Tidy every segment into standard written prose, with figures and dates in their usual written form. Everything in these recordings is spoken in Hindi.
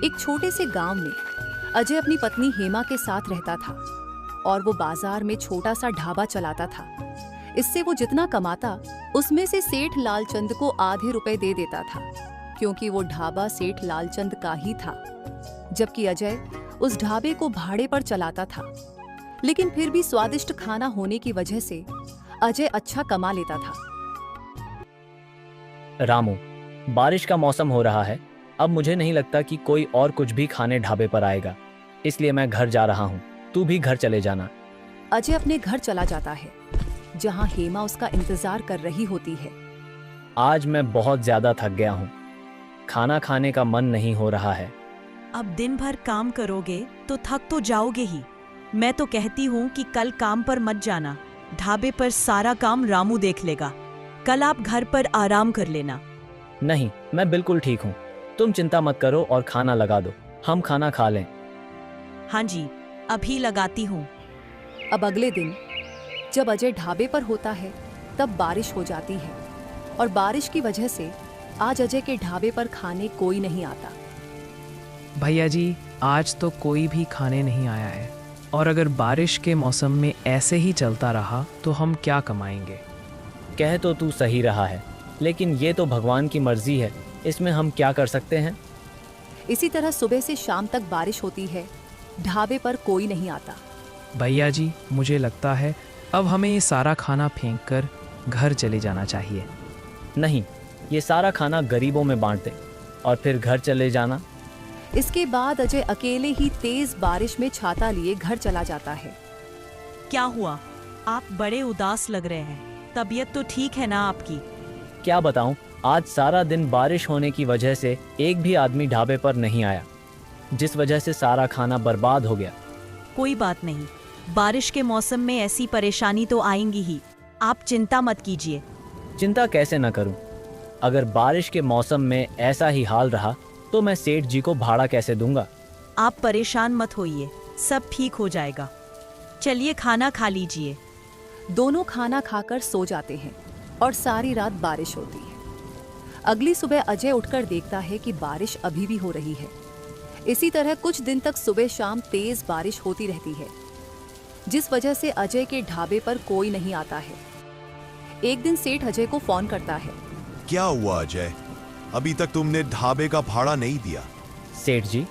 एक छोटे से गांव में अजय अपनी पत्नी हेमा के साथ रहता था और वो बाजार में छोटा सा ढाबा चलाता था। इससे वो जितना कमाता उसमें से सेठ लालचंद को आधे रुपए दे देता था, क्योंकि वो ढाबा सेठ लालचंद का ही था। जबकि अजय उस ढाबे को भाड़े पर चलाता था, लेकिन फिर भी स्वादिष्ट खाना होने की वजह से अजय अच्छा कमा लेता था। रामू, बारिश का मौसम हो रहा है। अब मुझे नहीं लगता कि कोई और कुछ भी खाने ढाबे पर आएगा, इसलिए मैं घर जा रहा हूँ। तू भी घर चले जाना। अजय अपने घर चला जाता है, जहाँ हेमा उसका इंतजार कर रही होती है। आज मैं बहुत ज्यादा थक गया हूँ, खाना खाने का मन नहीं हो रहा है। अब दिन भर काम करोगे तो थक तो जाओगे ही। मैं तो कहती हूँ कि कल काम पर मत जाना, ढाबे पर सारा काम रामू देख लेगा। कल आप घर पर आराम कर लेना। नहीं, मैं बिल्कुल ठीक हूँ। तुम चिंता मत करो और खाना लगा दो, हम खाना खा लें। हाँ जी, अभी लगाती हूँ। अब अगले दिन जब अजय ढाबे पर होता है तब बारिश हो जाती है, और बारिश की वजह से आज अजय के ढाबे पर खाने कोई नहीं आता। भैया जी, आज तो कोई भी खाने नहीं आया है, और अगर बारिश के मौसम में ऐसे ही चलता रहा तो हम क्या कमाएंगे। कह तो तू सही रहा है, लेकिन ये तो भगवान की मर्जी है, इसमें हम क्या कर सकते हैं। इसी तरह सुबह से शाम तक बारिश होती है, ढाबे पर कोई नहीं आता। भैया जी, मुझे लगता है अब हमें ये सारा खाना फेंक कर घर चले जाना चाहिए। नहीं, ये सारा खाना गरीबों में बांट दे और फिर घर चले जाना। इसके बाद अजय अकेले ही तेज बारिश में छाता लिए घर चला जाता है। क्या हुआ? आप बड़े उदास लग रहे हैं। तबीयत तो ठीक है ना आपकी? क्या बताऊं, आज सारा दिन बारिश होने की वजह से एक भी आदमी ढाबे पर नहीं आया, जिस वजह से सारा खाना बर्बाद हो गया। कोई बात नहीं, बारिश के मौसम में ऐसी परेशानी तो आएंगी ही। आप चिंता मत कीजिए। चिंता कैसे न करूं? अगर बारिश के मौसम में ऐसा ही हाल रहा तो मैं सेठ जी को भाड़ा कैसे दूंगा। आप परेशान मत होइए, सब ठीक हो जाएगा। चलिए खाना खा लीजिए। दोनों खाना खाकर सो जाते हैं और सारी रात बारिश होती है। अगली सुबह अजय उठकर देखता है कि बारिश अभी भी हो रही है। इसी तरह कुछ दिन तक सुबह शाम तेज बारिश होती रहती है, जिस वजह से अजय के ढाबे पर कोई नहीं आता है। एक दिन सेठ अजय को फोन करता है। क्या हुआ अजय, अभी तक तुमने ढाबे का भाड़ा नहीं दिया? सेठ जी,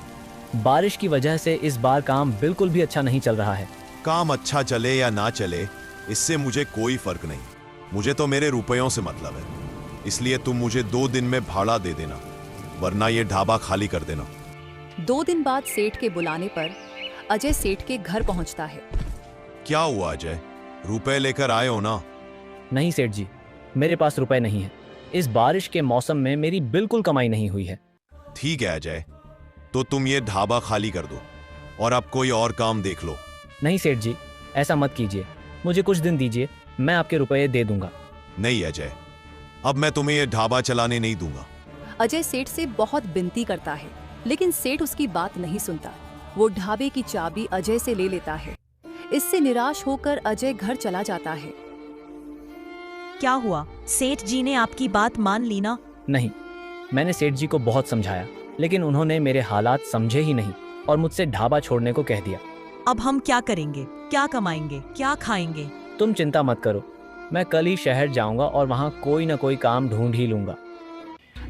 बारिश की वजह से इस बार काम बिल्कुल भी अच्छा नहीं चल रहा है। काम अच्छा चले या ना चले, इससे मुझे कोई फर्क नहीं। मुझे तो मेरे रुपयों से मतलब है, इसलिए तुम मुझे 2 दिन में भाड़ा दे देना, वरना ये ढाबा खाली कर देना। 2 दिन बाद सेठ के बुलाने पर अजय सेठ के घर पहुंचता है। क्या हुआ अजय, रुपए लेकर आए हो ना? नहीं सेठ जी, मेरे पास रुपए नहीं है। इस बारिश के मौसम में मेरी बिल्कुल कमाई नहीं हुई है। ठीक है अजय, तो तुम ये ढाबा खाली कर दो और अब कोई और काम देख लो। नहीं सेठ जी, ऐसा मत कीजिए, मुझे कुछ दिन दीजिए, मैं आपके रुपए दे दूंगा। नहीं अजय, अब मैं तुम्हें ये ढाबा चलाने नहीं दूंगा। अजय सेठ से बहुत विनती करता है, लेकिन सेठ उसकी बात नहीं सुनता। वो ढाबे की चाबी अजय से ले लेता है। इससे निराश होकर अजय घर चला जाता है। क्या हुआ? सेठ जी ने आपकी बात मान ली ना? नहीं, मैंने सेठ जी को बहुत समझाया, लेकिन उन्होंने मेरे हालात समझे ही नहीं और मुझसे ढाबा छोड़ने को कह दिया। अब हम क्या करेंगे? क्या कमाएंगे? क्या खाएंगे? तुम चिंता मत करो, मैं कल ही शहर जाऊंगा और वहाँ कोई न कोई काम ढूंढ ही लूंगा।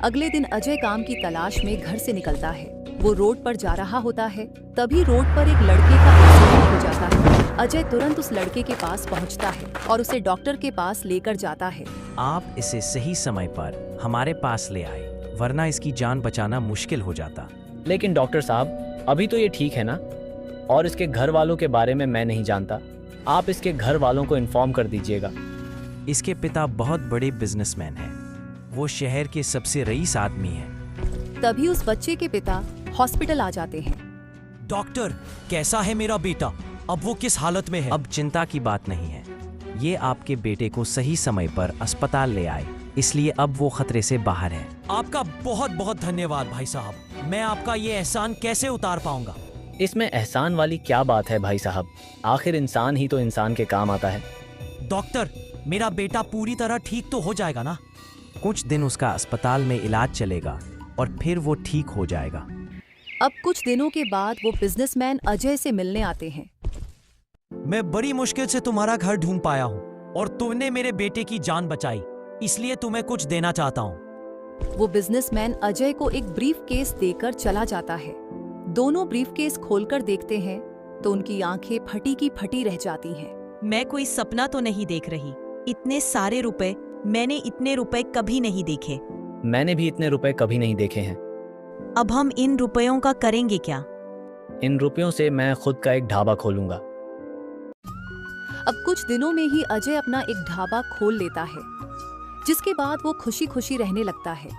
अगले दिन अजय काम की तलाश में घर से निकलता है। वो रोड पर जा रहा होता है, तभी रोड पर एक लड़के का एक्सीडेंट हो जाता है। अजय तुरंत उस लड़के के पास पहुंचता है और उसे डॉक्टर के पास लेकर जाता है। आप इसे सही समय पर हमारे पास ले आए, वरना इसकी जान बचाना मुश्किल हो जाता। लेकिन डॉक्टर साहब, अभी तो ये ठीक है ना, और इसके घर वालों के बारे में मैं नहीं जानता। आप इसके घर वालों को इन्फॉर्म कर दीजिएगा। इसके पिता बहुत बड़े बिजनेसमैन हैं, वो शहर के सबसे रईस आदमी हैं। तभी उस बच्चे के पिता हॉस्पिटल आ जाते हैं। डॉक्टर, कैसा है मेरा बेटा? अब वो किस हालत में है? अब चिंता की बात नहीं है, ये आपके बेटे को सही समय पर अस्पताल ले आए, इसलिए अब वो खतरे से बाहर है। आपका बहुत बहुत धन्यवाद भाई साहब। मैं आपका ये एहसान कैसे उतार पाऊंगा? इसमें एहसान वाली क्या बात है भाई साहब, आखिर इंसान ही तो इंसान के काम आता है। डॉक्टर, मेरा बेटा पूरी तरह ठीक तो हो जाएगा ना? कुछ दिन उसका अस्पताल में इलाज चलेगा और फिर वो ठीक हो जाएगा। अब कुछ दिनों के बाद वो बिजनेसमैन अजय से मिलने आते हैं। मैं बड़ी मुश्किल से तुम्हारा घर ढूंढ पाया हूँ और तुमने मेरे बेटे की जान बचाई, इसलिए तुम्हें कुछ देना चाहता हूँ। वो बिजनेसमैन अजय को एक ब्रीफ केस देकर चला जाता है। दोनों ब्रीफ केस खोलकर देखते हैं तो उनकी आंखें फटी की फटी रह जाती हैं। मैं कोई सपना तो नहीं देख रही। इतने सारे रुपए, मैंने इतने रुपए कभी नहीं देखे। मैंने भी इतने रुपए कभी नहीं देखे हैं। अब हम इन रुपयों का करेंगे क्या? इन रुपयों से मैं खुद का एक ढाबा खोलूंगा। अब कुछ दिनों में ही अजय अपना एक ढाबा खोल लेता है, जिसके बाद वो खुशी खुशी रहने लगता है।